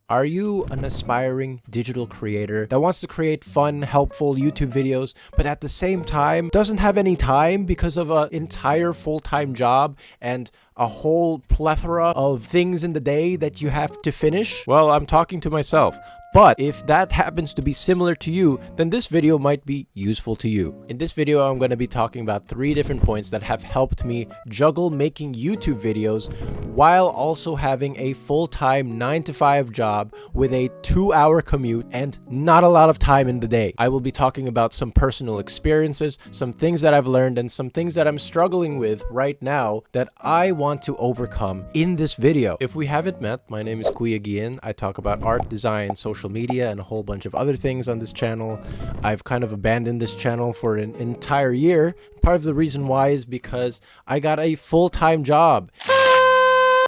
Are you an aspiring digital creator that wants to create fun, helpful YouTube videos, but at the same time doesn't have any time because of an entire full-time job and a whole plethora of things in the day that you have to finish? Well, I'm talking to myself. But if that happens to be similar to you, then this video might be useful to you. In this video, I'm going to be talking about 3 different points that have helped me juggle making YouTube videos while also having a full-time 9-to-5 job with a 2-hour commute and not a lot of time in the day. I will be talking about some personal experiences, some things that I've learned, and some things that I'm struggling with right now that I want to overcome in this video. If we haven't met, my name is Kuya Gian. I talk about art, design, social media, and a whole bunch of other things on this channel. I've kind of abandoned this channel for an entire year. Part of the reason why is because I got a full-time job.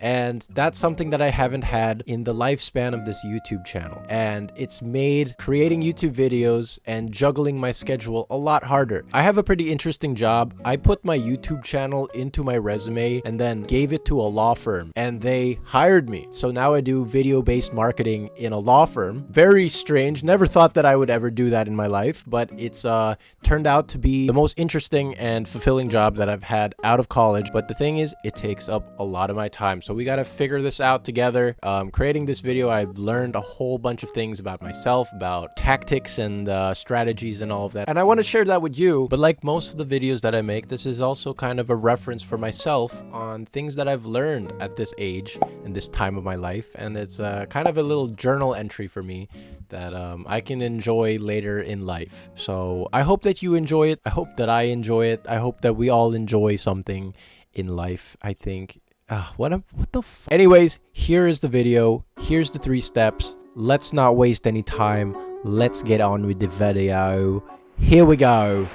And that's something that I haven't had in the lifespan of this YouTube channel. And it's made creating YouTube videos and juggling my schedule a lot harder. I have a pretty interesting job. I put my YouTube channel into my resume and then gave it to a law firm, and they hired me. So now I do video-based marketing in a law firm. Very strange. Never thought that I would ever do that in my life, but it's turned out to be the most interesting and fulfilling job that I've had out of college. But the thing is, it takes up a lot of my time. So we got to figure this out together. Creating this video, I've learned a whole bunch of things about myself, about tactics and strategies and all of that. And I want to share that with you. But like most of the videos that I make, this is also kind of a reference for myself on things that I've learned at this age and this time of my life. And it's kind of a little journal entry for me that I can enjoy later in life. So I hope that you enjoy it. I hope that I enjoy it. I hope that we all enjoy something in life, I think. What the f— Anyways, here is the video. Here's the 3 steps. Let's not waste any time. Let's get on with the video. Here we go.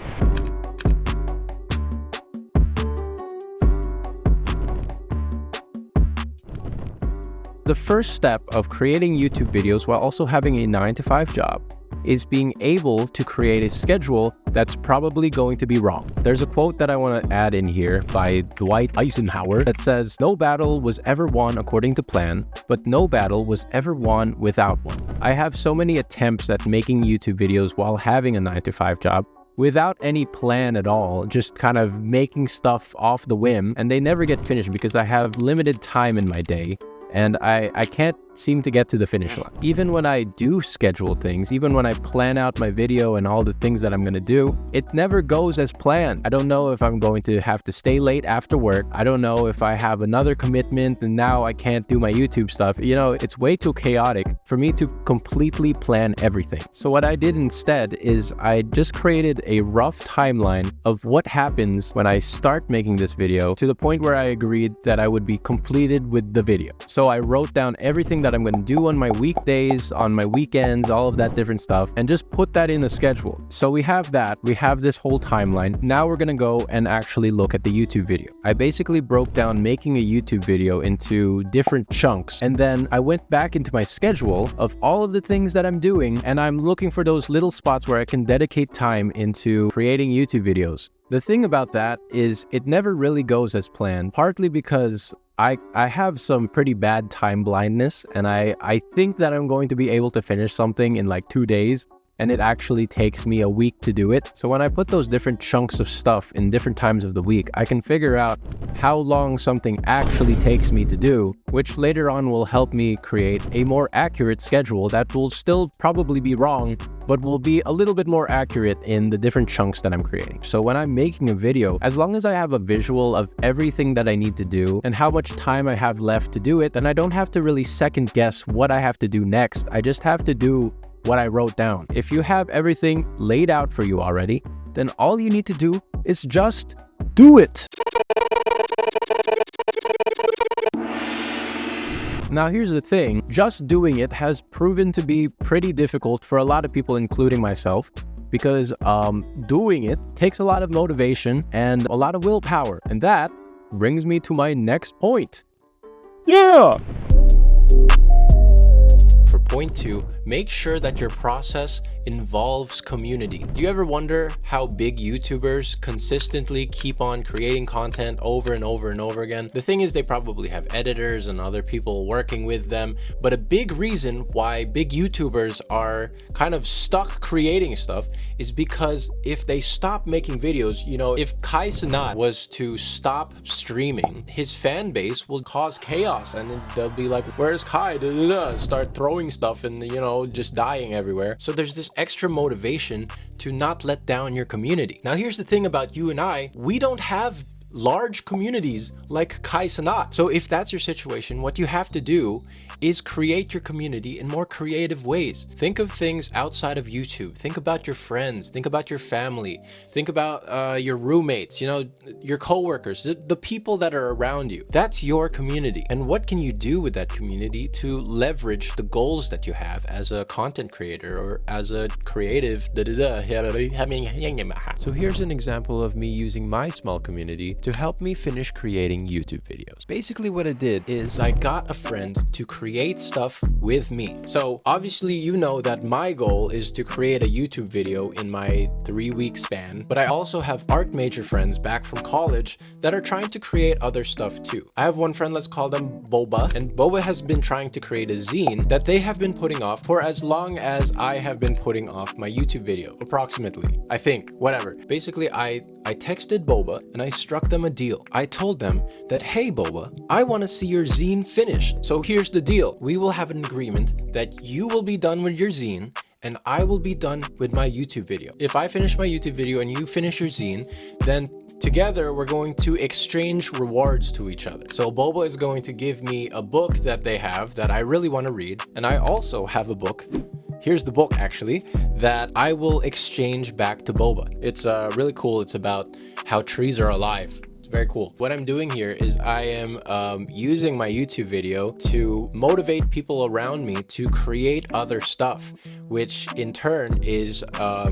The first step of creating YouTube videos while also having a 9-to-5 job is being able to create a schedule that's probably going to be wrong. There's a quote that I want to add in here by Dwight Eisenhower that says, "No battle was ever won according to plan, but no battle was ever won without one." I have so many attempts at making YouTube videos while having a 9-to-5 job without any plan at all, just kind of making stuff off the whim, and they never get finished because I have limited time in my day. And I can't seem to get to the finish line. Even when I do schedule things, even when I plan out my video and all the things that I'm gonna do, it never goes as planned. I don't know if I'm going to have to stay late after work. I don't know if I have another commitment and now I can't do my YouTube stuff. You know, it's way too chaotic for me to completely plan everything. So what I did instead is I just created a rough timeline of what happens when I start making this video to the point where I agreed that I would be completed with the video. So I wrote down everything that I'm going to do on my weekdays, on my weekends, all of that different stuff, and just put that in a schedule. So we have that, we have this whole timeline. Now we're going to go and actually look at the YouTube video. I basically broke down making a YouTube video into different chunks, and then I went back into my schedule of all of the things that I'm doing, and I'm looking for those little spots where I can dedicate time into creating YouTube videos. The thing about that is it never really goes as planned, partly because I have some pretty bad time blindness, and I think that I'm going to be able to finish something in like 2 days, and it actually takes me a week to do it. So when I put those different chunks of stuff in different times of the week, I can figure out how long something actually takes me to do, which later on will help me create a more accurate schedule that will still probably be wrong, but will be a little bit more accurate in the different chunks that I'm creating. So when I'm making a video, as long as I have a visual of everything that I need to do and how much time I have left to do it, then I don't have to really second guess what I have to do next. I just have to do what I wrote down. If you have everything laid out for you already, then all you need to do is just do it. Now here's the thing, just doing it has proven to be pretty difficult for a lot of people, including myself, because doing it takes a lot of motivation and a lot of willpower. And that brings me to my next point. Yeah! For point 2, make sure that your process involves community. Do you ever wonder how big YouTubers consistently keep on creating content over and over and over again? The thing is, they probably have editors and other people working with them, but a big reason why big YouTubers are kind of stuck creating stuff is because if they stop making videos, you know, if Kai Cenat was to stop streaming, his fan base will cause chaos, and then they'll be like, where's Kai? Start throwing stuff and, you know, just dying everywhere. So there's this extra motivation to not let down your community. Now here's the thing about you and I, we don't have large communities like Kai Cenat. So if that's your situation, what you have to do is create your community in more creative ways. Think of things outside of YouTube. Think about your friends. Think about your family. Think about your roommates, you know, your coworkers, the people that are around you. That's your community. And what can you do with that community to leverage the goals that you have as a content creator or as a creative? So here's an example of me using my small community to help me finish creating YouTube videos. Basically what I did is I got a friend to create stuff with me. So obviously you know that my goal is to create a YouTube video in my 3-week span, but I also have art major friends back from college that are trying to create other stuff too. I have one friend, let's call them Boba, and Boba has been trying to create a zine that they have been putting off for as long as I have been putting off my YouTube video, approximately, I think, whatever. Basically, I texted Boba and I struck them a deal. I told them that, hey Boba, I want to see your zine finished. So here's the deal. We will have an agreement that you will be done with your zine and I will be done with my YouTube video. If I finish my YouTube video and you finish your zine, then together we're going to exchange rewards to each other. So Boba is going to give me a book that they have that I really want to read, and I also have a book. Here's the book actually that I will exchange back to Boba. It's really cool. It's about how trees are alive. Very cool. What I'm doing here is I am using my YouTube video to motivate people around me to create other stuff, which in turn is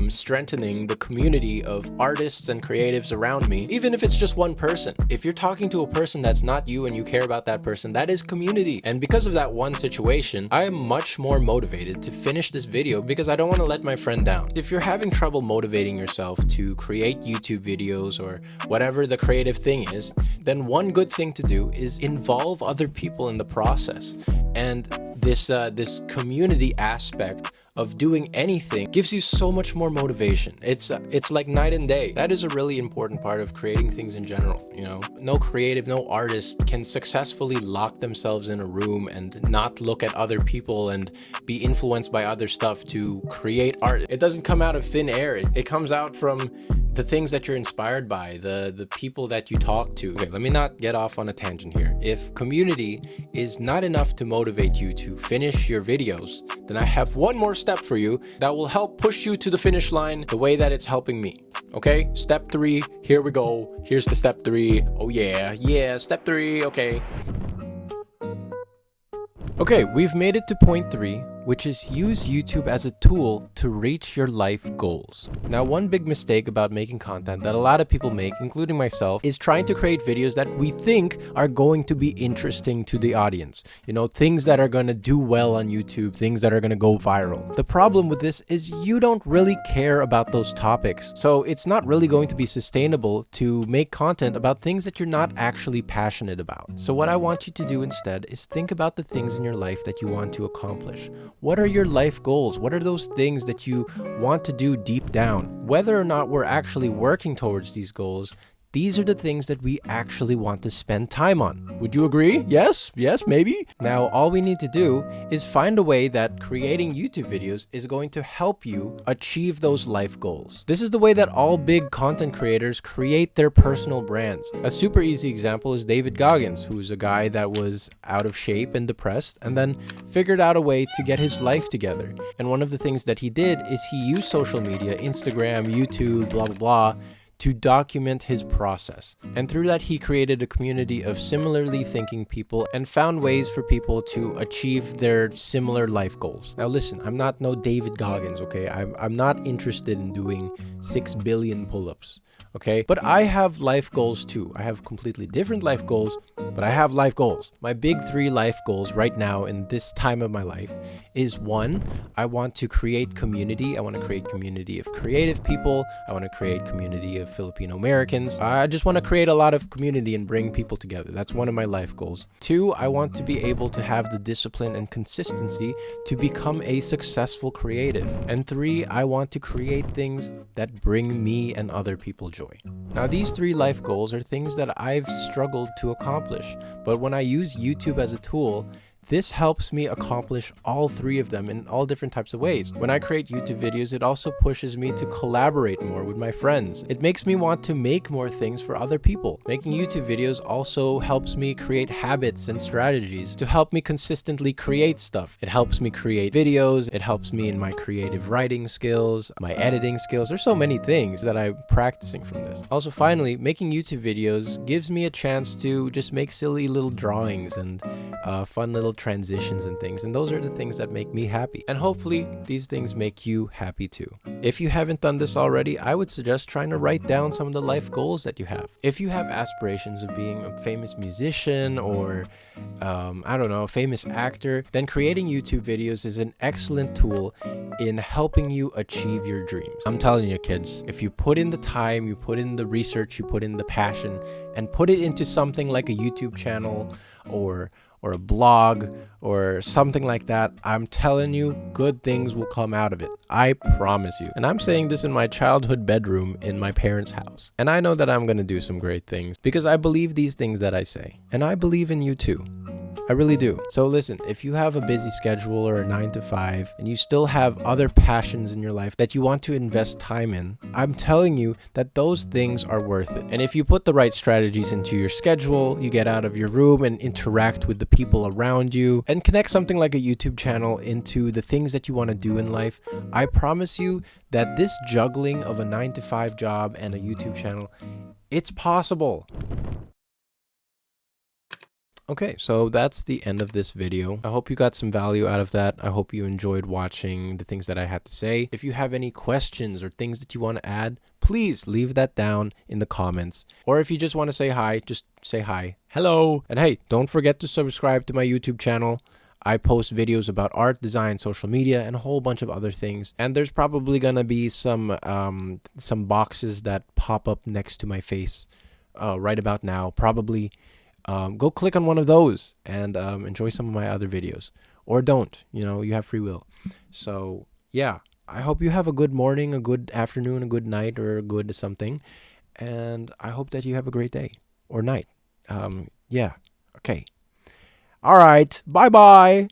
strengthening the community of artists and creatives around me, even if it's just one person. If you're talking to a person that's not you and you care about that person, that is community. And because of that one situation, I am much more motivated to finish this video because I don't want to let my friend down. If you're having trouble motivating yourself to create YouTube videos or whatever the creative thing is, then one good thing to do is involve other people in the process. And this community aspect of doing anything gives you so much more motivation. It's like night and day. That is a really important part of creating things in general. You know, no creative, no artist can successfully lock themselves in a room and not look at other people and be influenced by other stuff to create art. It doesn't come out of thin air. It comes out from the things that you're inspired by, the people that you talk to. Okay, let me not get off on a tangent here. If community is not enough to motivate you to finish your videos, then I have one more step for you that will help push you to the finish line the way that it's helping me. Okay, step 3, here we go. Here's the step 3. Oh yeah, step 3, okay. Okay, we've made it to point 3, which is use YouTube as a tool to reach your life goals. Now, one big mistake about making content that a lot of people make, including myself, is trying to create videos that we think are going to be interesting to the audience. You know, things that are going to do well on YouTube, things that are going to go viral. The problem with this is you don't really care about those topics. So it's not really going to be sustainable to make content about things that you're not actually passionate about. So what I want you to do instead is think about the things in your life that you want to accomplish. What are your life goals? What are those things that you want to do deep down? Whether or not we're actually working towards these goals, these are the things that we actually want to spend time on. Would you agree? Yes, maybe. Now, all we need to do is find a way that creating YouTube videos is going to help you achieve those life goals. This is the way that all big content creators create their personal brands. A super easy example is David Goggins, who's a guy that was out of shape and depressed and then figured out a way to get his life together. And one of the things that he did is he used social media, Instagram, YouTube, blah, blah, blah, to document his process. And through that, he created a community of similarly thinking people and found ways for people to achieve their similar life goals. Now listen, I'm not no David Goggins, okay? I'm not interested in doing 6 billion pull-ups, okay? But I have life goals too. I have completely different life goals, but I have life goals. My big 3 life goals right now in this time of my life is 1, I want to create community. I want to create community of creative people. I want to create community of Filipino Americans. I just want to create a lot of community and bring people together. That's one of my life goals. 2, I want to be able to have the discipline and consistency to become a successful creative. And 3, I want to create things that bring me and other people joy. Now, these 3 life goals are things that I've struggled to accomplish, but when I use YouTube as a tool, this helps me accomplish all 3 of them in all different types of ways. When I create YouTube videos, it also pushes me to collaborate more with my friends. It makes me want to make more things for other people. Making YouTube videos also helps me create habits and strategies to help me consistently create stuff. It helps me create videos. It helps me in my creative writing skills, my editing skills. There's so many things that I'm practicing from this. Also, finally, making YouTube videos gives me a chance to just make silly little drawings and fun little transitions and things, and those are the things that make me happy, and hopefully these things make you happy too. If you haven't done this already, I would suggest trying to write down some of the life goals that you have. If you have aspirations of being a famous musician or I don't know, a famous actor, then creating YouTube videos is an excellent tool in helping you achieve your dreams. I'm telling you, kids, if you put in the time, you put in the research, you put in the passion, and put it into something like a YouTube channel or a blog or something like that, I'm telling you, good things will come out of it. I promise you. And I'm saying this in my childhood bedroom in my parents' house. And I know that I'm going to do some great things because I believe these things that I say. And I believe in you too. I really do. So listen, if you have a busy schedule or a 9 to 5 and you still have other passions in your life that you want to invest time in, I'm telling you that those things are worth it. And if you put the right strategies into your schedule, you get out of your room and interact with the people around you and connect something like a YouTube channel into the things that you want to do in life, I promise you that this juggling of a 9 to 5 job and a YouTube channel, it's possible. Okay, so that's the end of this video. I hope you got some value out of that. I hope you enjoyed watching the things that I had to say. If you have any questions or things that you want to add, please leave that down in the comments. Or if you just want to say hi, just say hi. Hello! And hey, don't forget to subscribe to my YouTube channel. I post videos about art, design, social media, and a whole bunch of other things. And there's probably gonna be some boxes that pop up next to my face right about now. Probably. Go click on one of those and enjoy some of my other videos. Or don't, you have free will. So, yeah, I hope you have a good morning, a good afternoon, a good night, or a good something. And I hope that you have a great day or night. Yeah, okay. All right, bye-bye.